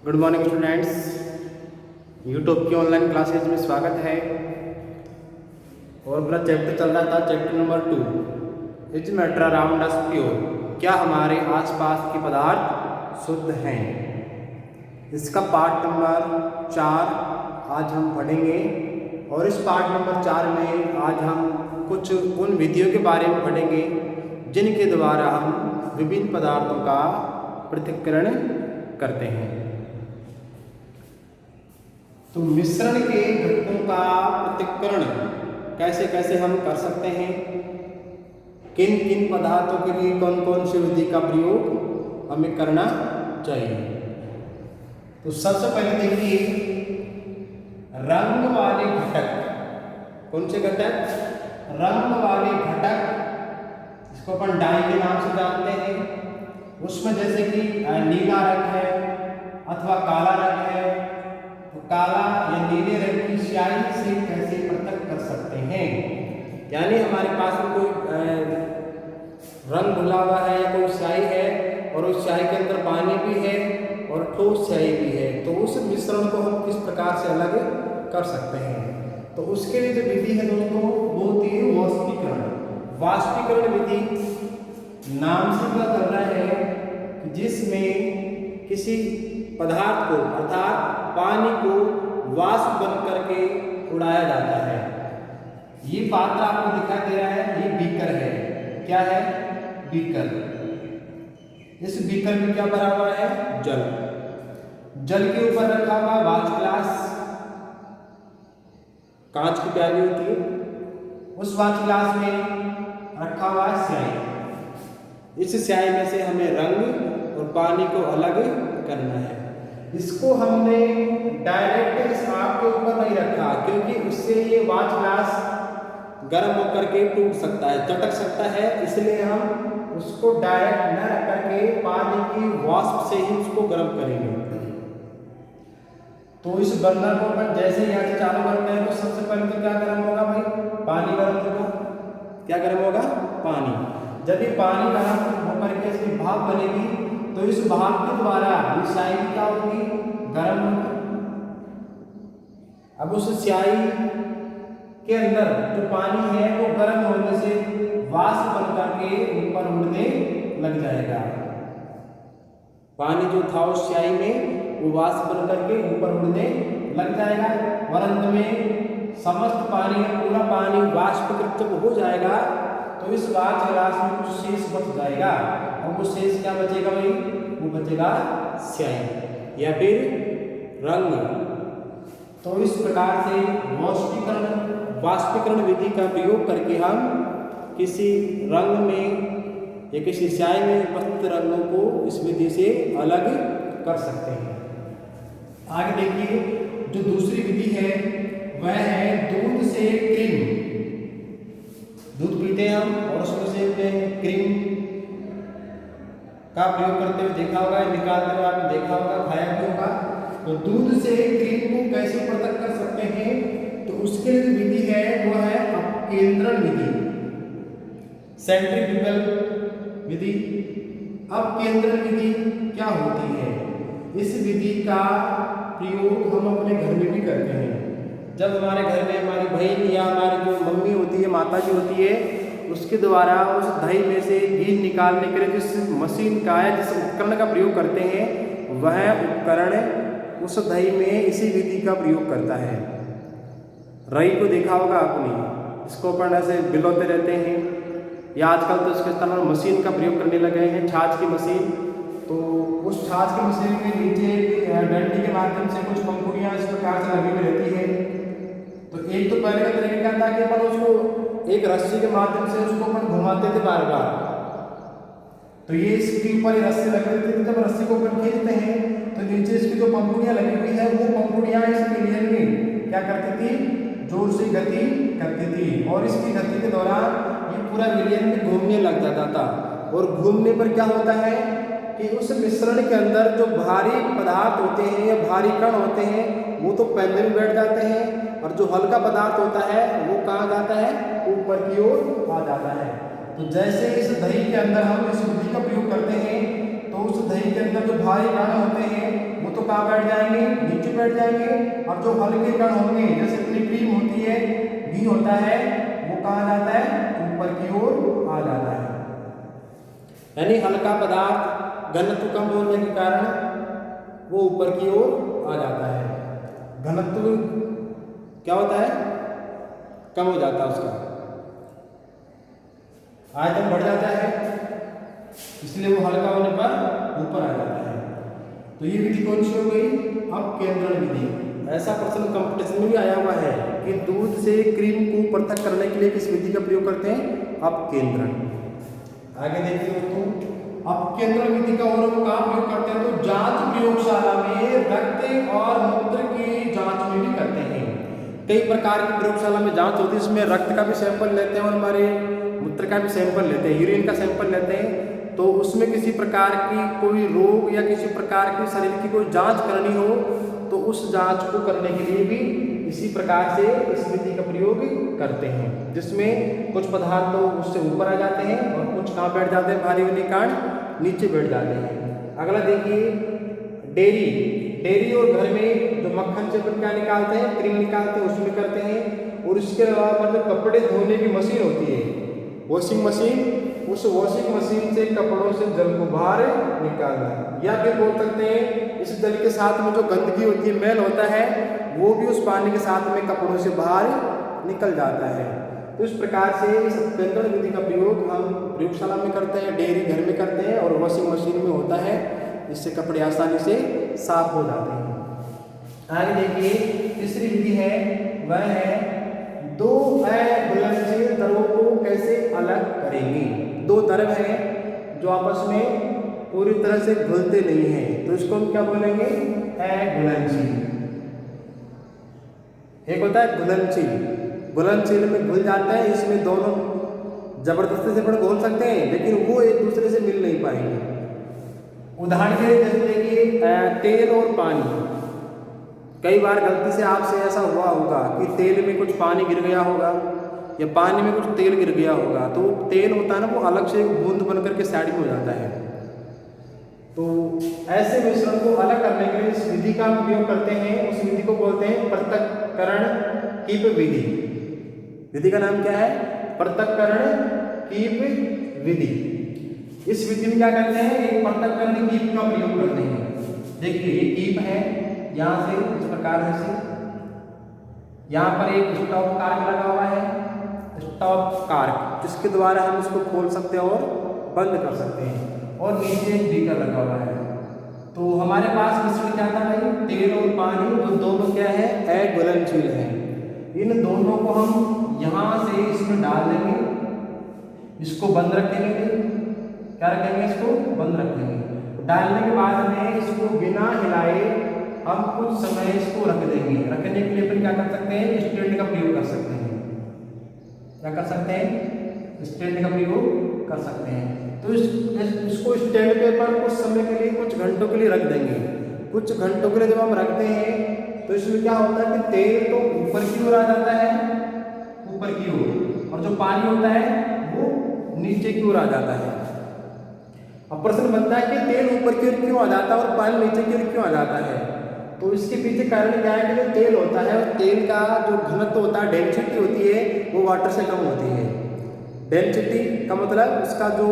Good morning students. YouTube की online classes में स्वागत है। और मेरा चैप्टर चल रहा था, chapter number 2, is matter around us pure. क्या हमारे आसपास के पदार्थ शुद्ध हैं। इसका पार्ट नंबर 4 आज हम पढ़ेंगे। और इस पार्ट नंबर 4 में आज हम कुछ उन विधियों के बारे में पढ़ेंगे जिनके द्वारा हम विभिन्न पदार्थों का पृथक्करण करते हैं। तो मिश्रण के घटकों का पृथक्करण कैसे कैसे हम कर सकते हैं, किन किन पदार्थों के लिए कौन कौन सी विधि का प्रयोग हमें करना चाहिए। तो सबसे पहले देखिए, रंग वाले घटक। कौन से घटक? रंग वाले घटक, इसको अपन डाई के नाम से जानते हैं। उसमें जैसे कि नीला रंग है अथवा काला रंग है, तो काला या नीले रंग की स्याही से कैसे पृथक कर सकते हैं। यानी हमारे पास में कोई रंग घुला हुआ है या कोई स्याही है और उस स्याही के अंदर पानी भी है और ठोस स्याही भी है, तो उस मिश्रण को हम किस प्रकार से अलग कर सकते हैं। तो उसके लिए जो विधि है दोस्तों, वो होती है वाष्पीकरण। वाष्पीकरण विधि नाम से पता चल रहा है कि जिसमें किसी पदार्थ को अर्थात पानी को वाष्प बन करके उड़ाया जाता है। ये पात्र आपको दिखाई दे रहा है, ये बीकर है। क्या है? बीकर। इस बीकर में क्या भरा हुआ है? जल। जल के ऊपर रखा हुआ वाच ग्लास, कांच की प्याली होती है। उस वाच ग्लास में रखा हुआ है स्याही। इस स्याही में से हमें रंग और पानी को अलग करना है। इसको हमने डायरेक्ट इस आग के ऊपर नहीं रखा, क्योंकि उससे ये वाच ग्लास गर्म होकर के टूट सकता है, चटक सकता है। इसलिए हम उसको डायरेक्ट न रख करके पानी की वाष्प से ही उसको गर्म करेंगे। तो इस बर्नर को अपन जैसे यहाँ से चालू करते हैं, तो सबसे पहले तो क्या गर्म होगा भाई? पानी गर्म होगा। क्या गर्म होगा? पानी। जब ये पानी गर्म होकर के इसकी भाप बनेगी, तो इस भाप के द्वारा ये स्याही क्या होगी? गर्म होगी। अब उस स्याही के अंदर जो पानी है वो गर्म होने से वाष्प बन करके ऊपर उड़ने लग जाएगा। पानी जो था उस स्याही में वो वाष्प बन करके ऊपर उड़ने लग जाएगा और अंत में समस्त पानी, पूरा पानी वाष्पीकृत जब हो जाएगा, तो इस वाच ग्लास में कुछ शेष बच जाएगा। और वो शेष क्या बचेगा भाई? वो बचेगा स्याही या फिर रंग। तो इस प्रकार से वाष्पीकरण विधि का प्रयोग करके हम किसी रंग में या किसी स्याही में उपस्थित रंगों को इस विधि से अलग कर सकते हैं। आगे देखिए, जो दूसरी विधि है वह है दूध से क्रीम। दूध पीते हैं हम और उसमें से क्रीम का प्रयोग करते हुए देखा होगा, निकालते हुए आपने देखा होगा, खाया भी होगा। तो दूध से क्रीम को कैसे पृथक कर सकते हैं? तो उसके लिए जो विधि है वो है अपकेंद्रण विधि, सेंट्रीफ्यूगल विधि। अपकेंद्रण विधि क्या होती है? इस विधि का प्रयोग हम अपने घर में भी करते हैं। जब हमारे घर में हमारी बहन या हमारी जो मम्मी होती है, माता जी होती है, उसके द्वारा उस दही में से घी निकालने के लिए जिस मशीन का है, जिस उपकरण का प्रयोग करते हैं, वह उपकरण उस दही में इसी विधि का प्रयोग करता है। रई को देखा होगा आपने, इसको अपन ऐसे बिलोते रहते हैं, या आजकल तो इसके स्थान पर मशीन का प्रयोग करने लगे हैं, छाछ की मशीन। तो उस छाछ की मशीन के नीचे डंडी के माध्यम से कुछ पंखुड़ियाँ इस प्रकार से लगी हुई रहती है। तो एक तो पहले का तरीका क्या था कि अपन उसको एक रस्सी के माध्यम से उसको अपन घुमाते थे बार बार। तो ये इसके ऊपर रस्सी लगी हुई थी। जब रस्सी को अपन खींचते हैं तो नीचे इसकी जो पंखुड़ियाँ लगी हुई है, वो पंखुड़ियाँ इस पिलियन में क्या करती थी? जोर से गति करती थी। और इसकी गति के दौरान ये पूरा विलियन में घूमने लग जाता था। और घूमने पर क्या होता है कि उस मिश्रण के अंदर जो भारी पदार्थ होते हैं या भारी कण होते हैं, वो तो पहले में बैठ जाते हैं, और जो हल्का पदार्थ होता है वो कहाँ जाता है? ऊपर की ओर आ जाता है। तो जैसे इस दही के अंदर हम इस विधि का प्रयोग करते हैं, तो उस दही के अंदर जो भारी कण होते हैं वो तो कहाँ बैठ जाएंगे, नीचे बैठ जाएंगे, और जो हल्के कण होंगे जैसे अपनी क्रीम होती है, घी होता है, वो कहाँ जाता है, ऊपर की ओर आ जाता है। यानी हल्का पदार्थ घनत्व कम होने के कारण वो ऊपर की ओर आ जाता है। घनत्व क्या होता है, कम हो जाता है, उसका आयतन बढ़ जाता है, इसलिए वो हल्का होने पर ऊपर आ जाता है। तो ये विधि कौन सी हो गई, अपकेंद्रण विधि। ऐसा प्रश्न कंपटीशन में भी आया हुआ है कि दूध से क्रीम को पृथक करने के लिए किस विधि का प्रयोग करते हैं, अपकेंद्रण। आगे देखिए दोस्तों, अपकेंद्रण विधि का और हम कहाँ प्रयोग करते हैं, तो जांच प्रयोगशाला में रक्त और मूत्र की जांच में भी करते हैं। कई प्रकार की प्रयोगशाला में जांच होती है, इसमें रक्त का भी सैंपल लेते हैं और हमारे मूत्र का भी सैंपल लेते हैं, यूरिन का सैंपल लेते हैं। तो उसमें किसी प्रकार की कोई रोग या किसी प्रकार की शरीर की कोई जांच करनी हो तो उस जांच को करने के लिए भी इसी प्रकार से इस विधि का प्रयोग करते हैं, जिसमें कुछ पदार्थ तो उससे ऊपर आ जाते हैं और कुछ कहाँ बैठ जाते हैं, भारी होने के कारण नीचे बैठ जाते हैं। अगला देखिए, डेयरी और घर में जो मक्खन से क्या निकालते हैं, क्रीम निकालते हैं, उसमें करते हैं। और इसके अलावा मतलब कपड़े धोने की मशीन होती है, वॉशिंग मशीन, उस वॉशिंग मशीन से कपड़ों से जल को बाहर निकालना, या फिर बोल सकते हैं इस जल के साथ में जो गंदगी होती है, मैल होता है, वो भी उस पानी के साथ में कपड़ों से बाहर निकल जाता है। तो इस प्रकार से इस अपकेंद्रण विधि का प्रयोग हम प्रयोगशाला में करते हैं, डेयरी घर में करते हैं, और वॉशिंग मशीन में होता है, जिससे कपड़े आसानी से साफ हो जाते हैं। आगे देखिए, तीसरी विधि है वह है दो अघुलनशील द्रवों को कैसे अलग करेंगे। दो द्रव हैं जो आपस में पूरी तरह से घुलते नहीं हैं, तो इसको हम क्या बोलेंगे, अघुलनशील। एक होता है घुलनशील, घुलनशील में घुल जाता है, इसमें दोनों जबरदस्ती से अपन घोल सकते हैं, लेकिन वो एक दूसरे से मिल नहीं पाएंगे। उदाहरण के लिए जैसे देखिए तेल और पानी। कई बार गलती से आपसे ऐसा हुआ होगा कि तेल में कुछ पानी गिर गया होगा या पानी में कुछ तेल गिर गया होगा, तो तेल होता है ना, वो अलग से बूंद बन करके साइड में हो जाता है। तो ऐसे मिश्रण को अलग करने के लिए इस विधि का उपयोग करते हैं। उस विधि को बोलते हैं पृथक्करण कीप विधि। विधि का नाम क्या है, पृथक्करण कीप विधि। इस विधि में क्या करते हैं, एक पृथक्करण कीप का प्रयोग करते हैं। देखिए ये कीप है, यहाँ से इस प्रकार से यहाँ पर एक स्टॉप कार्क लगा हुआ है, स्टॉप कार्क, जिसके द्वारा हम इसको खोल सकते हैं और बंद कर सकते हैं, और नीचे एक बीकर लगा हुआ है। तो हमारे पास मिश्रण क्या था भाई, तेल और पानी, जो दोनों क्या है, अघुलनशील है। इन दोनों को हम यहाँ से इसमें डाल देंगे, इसको बंद रखेंगे। क्या रखेंगे, इसको बंद रखेंगे। डालने के बाद में इसको बिना हिलाए हम कुछ समय इसको रख देंगे। रखने के लिए अपन क्या कर सकते हैं, स्टैंड का प्रयोग कर सकते हैं। क्या कर सकते हैं, स्टैंड का प्रयोग कर सकते हैं। तो इसको स्टैंड पे अपन कुछ समय के लिए, कुछ घंटों के लिए रख देंगे। कुछ घंटों के लिए जब हम रखते हैं तो इसमें क्या होता है कि तेल तो ऊपर की ओर आ जाता है, ऊपर की ओर, और जो पानी होता है वो नीचे की ओर आ जाता है। अब प्रश्न बनता है कि तेल ऊपर की ओर क्यों आ जाता है और पानी नीचे की ओर क्यों आ जाता है। तो इसके पीछे कारण क्या है कि जो तेल होता है, तेल का जो घनत्व होता है, डेंसिटी होती है, वो वाटर से कम होती है। डेंसिटी का मतलब उसका जो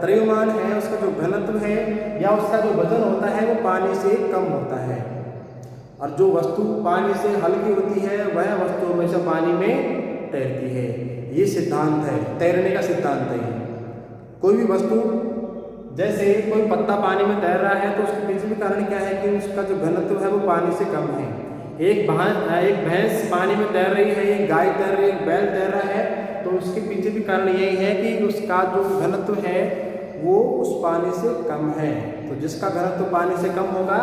द्रव्यमान है, उसका जो घनत्व है या उसका जो वजन होता है, वो पानी से कम होता है। और जो वस्तु पानी से हल्की होती है वह वस्तु हमेशा पानी में तैरती है। ये सिद्धांत है, तैरने का सिद्धांत है। कोई भी वस्तु, जैसे कोई पत्ता पानी में तैर रहा है तो उसके पीछे भी कारण क्या है कि उसका जो घनत्व है वो पानी से कम है। एक भैंस पानी में तैर रही है, एक गाय तैर रही है, एक बैल तैर रहा है, तो उसके पीछे भी कारण यही है कि उसका जो घनत्व है वो उस पानी से कम है। तो जिसका घनत्व पानी से कम होगा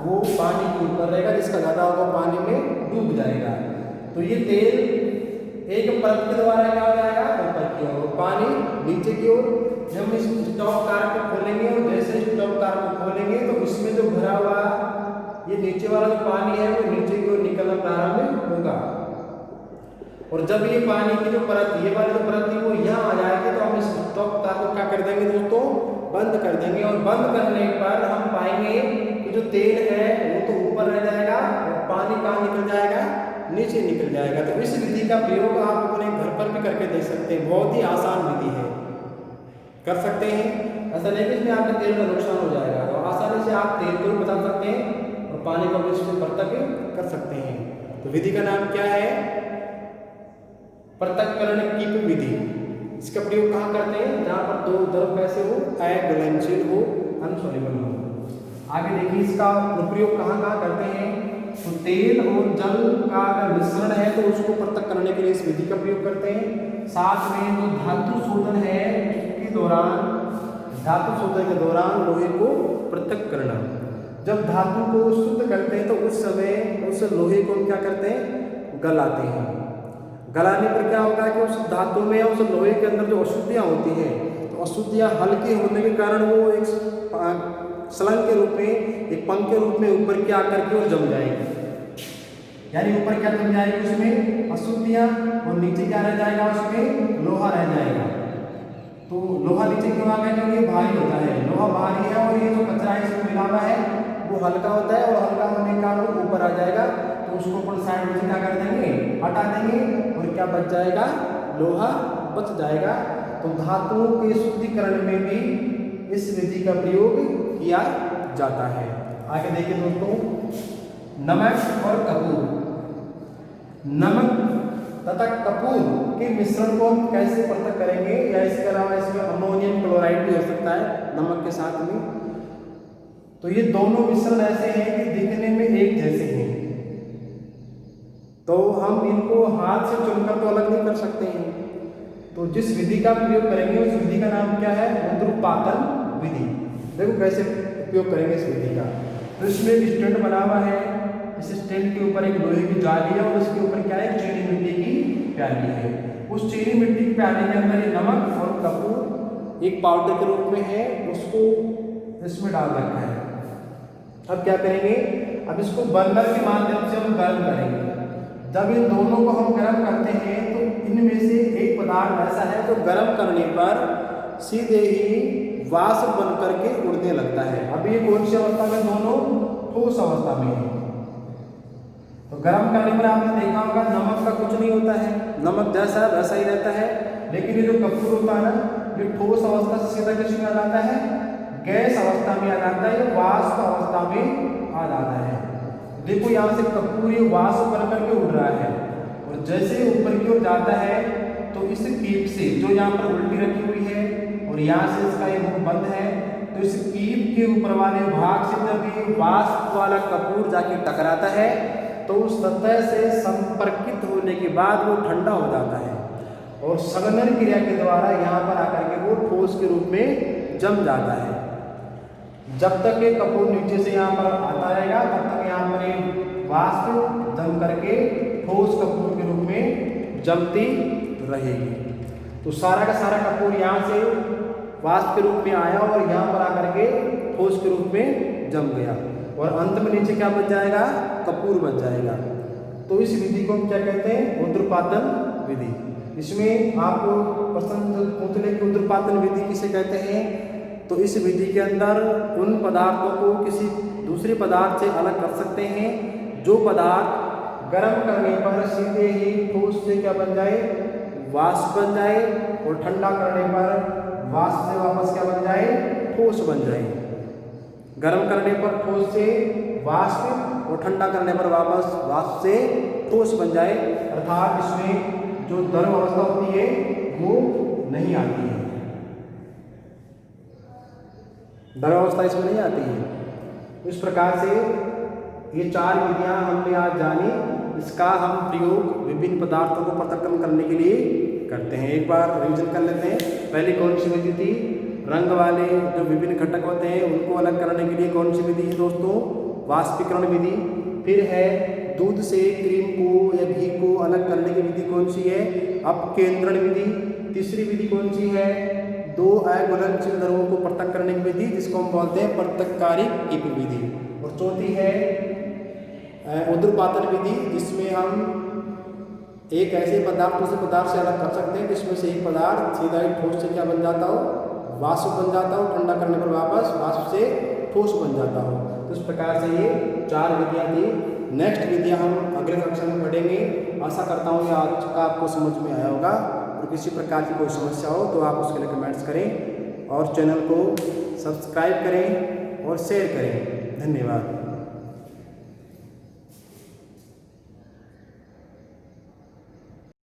वो पानी के ऊपर रहेगा, जिसका ज़्यादा होगा पानी में डूब जाएगा। तो ये तेल एक परत के द्वारा क्या हो जाएगा, ऊपर की ओर, पानी नीचे की ओर। जब हम इस स्टॉप कार्क को खोलेंगे और जैसे स्टॉप कार्क को खोलेंगे तो उसमें जो भरा हुआ ये नीचे वाला जो पानी है वो नीचे की ओर निकलना प्रारंभ होगा। और जब ये पानी की जो परत, ये वाली जो परत थी वो यहाँ आ जाएगी तो हम इस स्टॉप कार्क को क्या कर देंगे दोस्तों, बंद कर देंगे। और बंद करने पर हम पाएंगे कि कि जो तेल है वो तो ऊपर रह जाएगा और पानी कहाँ निकल जाएगा, नीचे निकल जाएगा। तो इस विधि का प्रयोग आप अपने घर पर भी करके देख सकते हैं, बहुत ही आसान विधि है, कर सकते हैं। ऐसा नहीं कि इसमें आपके तेल का नुकसान हो जाएगा, तो आसानी से आप तेल को भी बचा सकते हैं और पानी को भी इससे पृथक कर सकते हैं। तो विधि का नाम क्या है, पृथक्करण कीप विधि। इसका प्रयोग कहाँ करते हैं, जहाँ पर दो द्रव कैसे हो, अघुलनशील हो, अनसोल्युबल हो। आगे देखिए इसका प्रयोग कहाँ कहाँ करते हैं। तो तेल और जल का अगर मिश्रण है तो उसको पृथक करने के लिए इस विधि का प्रयोग करते हैं। साथ में जो धातु शोधन है उसके दौरान, धातु शोधन के दौरान लोहे को पृथक करना। जब धातु को शुद्ध करते हैं तो उस समय उस लोहे को क्या करते हैं, गलाते हैं। गलाने पर क्या होगा कि उस धातु में, उस लोहे के अंदर जो अशुद्धियाँ होती हैं, तो अशुद्धियाँ हल्के होने के कारण वो एक स्लंग के रूप में, एक पंख के रूप में ऊपर की आकर के और जम जाएगी। यानी ऊपर क्या जम जाएगी, उसमें अशुद्धियाँ, और नीचे क्या रह जाएगा, उसमें लोहा रह जाएगा। तो लोहा नीचे क्यों आ गया, क्योंकि ये भारी होता है, लोहा भारी है और ये जो कचरा है इसमें मिला हुआ है वो हल्का होता है, और हल्का होने के कारण वो ऊपर आ जाएगा। तो उसको अपन साइड में क्या कर देंगे, हटा देंगे, और क्या बच जाएगा, लोहा बच जाएगा। तो धातुओं के शुद्धिकरण में भी इस विधि का प्रयोग किया जाता है। आगे देखिए दोस्तों, नमक और कपूर। नमक तथा कपूर के मिश्रण को हम कैसे पृथक करेंगे, या इसके अलावा इसमें अमोनियम क्लोराइड भी हो सकता है नमक के साथ में। तो ये दोनों मिश्रण ऐसे हैं कि दिखने में एक जैसे हैं, तो हम इनको हाथ से चुनकर तो अलग नहीं कर सकते हैं। तो जिस विधि का प्रयोग करेंगे उस विधि का नाम क्या है, ऊर्ध्वपातन विधि। देखो कैसे उपयोग करेंगे इस विधि का। तो इसमें एक स्टैंड बना हुआ है, इस स्टैंड के ऊपर एक लोहे की जाली है, और उसके ऊपर क्या है, चीनी मिट्टी की प्याली है। उस चीनी मिट्टी की प्याली के अंदर ये नमक और कपूर एक पाउडर के रूप में है, उसको इसमें डाल रखा है। अब क्या करेंगे, अब इसको बर्नर के माध्यम से हम गर्म करेंगे। जब इन दोनों को हम गर्म करते हैं तो इनमें से एक पदार्थ ऐसा है जो गर्म करने पर सीधे ही वाष्प बन करके उड़ने लगता है। अभी ये कौन सी अवस्था में, दोनों ठोस अवस्था में है। तो गर्म करने पर आपने देखा होगा नमक का कुछ नहीं होता है, नमक जैसा है वैसा ही रहता है। लेकिन ये जो कपूर होता है ना, ये ठोस अवस्था से सीधा किस में आ जाता है, गैस अवस्था में आ जाता है, ये वाष्प अवस्था में आ जाता है। देखो यहाँ से कपूर ये वाष्प बन करके उड़ रहा है, और जैसे ऊपर की ओर जाता है तो इस कीप से, जो यहाँ पर उल्टी रखी हुई है और यहाँ से इसका ये मुख बंद है, तो इस कीप के ऊपर वाले भाग से जब ये वाष्प वाला कपूर जाके टकराता है तो उस सतह से संपर्कित होने के बाद वो ठंडा हो जाता है, और संघनन क्रिया के द्वारा यहाँ पर आकर के वो ठोस के रूप में जम जाता है। जब तक ये कपूर नीचे से यहाँ पर आता रहेगा तब तक यहाँ पर ये वाष्प जम करके ठोस कपूर के रूप में जमती रहेगी। तो सारा का सारा कपूर यहाँ से वाष्प के रूप में आया और यहाँ पर आकर के ठोस के रूप में जम गया, और अंत में नीचे क्या बच जाएगा, कपूर बच जाएगा। तो इस विधि को हम क्या कहते हैं, ऊर्ध्वपातन विधि। इसमें आपको प्रश्न पूछ ले कि ऊर्ध्वपातन विधि किसे कहते हैं, तो इस विधि के अंदर उन पदार्थों को किसी दूसरे पदार्थ से अलग कर सकते हैं जो पदार्थ गर्म करने पर सीधे ही ठोस से क्या बन जाए, वाष्प बन जाए, और ठंडा करने पर वाष्प से वापस क्या बन जाए, ठोस बन जाए। गर्म करने पर ठोस से वाष्प, और ठंडा करने पर वापस वाष्प से ठोस बन जाए, अर्थात इसमें जो द्रव अवस्था होती है वो नहीं आती है, द्रव अवस्था इसमें नहीं आती है। इस प्रकार से ये चार विधियां हमने आज जानी, इसका हम प्रयोग विभिन्न पदार्थों को पृथक्करण करने के लिए करते हैं। एक बार रिवीजन कर लेते हैं। पहली कौन सी विधि थी, रंग वाले जो विभिन्न घटक होते हैं उनको अलग करने के लिए कौन सी विधि है दोस्तों, वाष्पीकरण विधि। फिर है दूध से क्रीम को या घी को अलग करने की विधि कौन सी है, अपकेंद्रण विधि। तीसरी विधि कौन सी है, दो अघुलनशील द्रवों को पृथक करने की विधि जिसको हम बोलते हैं पृथक्कारी कीप विधि। और चौथी है ऊर्ध्वपातन विधि, जिसमें हम एक ऐसे पदार्थ से पदार्थ से अलग कर सकते हैं जिसमें से एक पदार्थ सीधा ही ठोस से क्या बन जाता हो, वाष्प बन जाता हो, ठंडा करने पर वापस वाष्प से ठोस बन जाता हो। तो इस प्रकार से ये 4 विधियाँ थी। नेक्स्ट विधियाँ हम अगले कक्षा में पढ़ेंगे। आशा करता हूँ ये आज का आपको समझ में आया होगा, और किसी प्रकार की कोई समस्या हो तो आप उसके लिए कमेंट्स करें और चैनल को सब्सक्राइब करें और शेयर करें। धन्यवाद।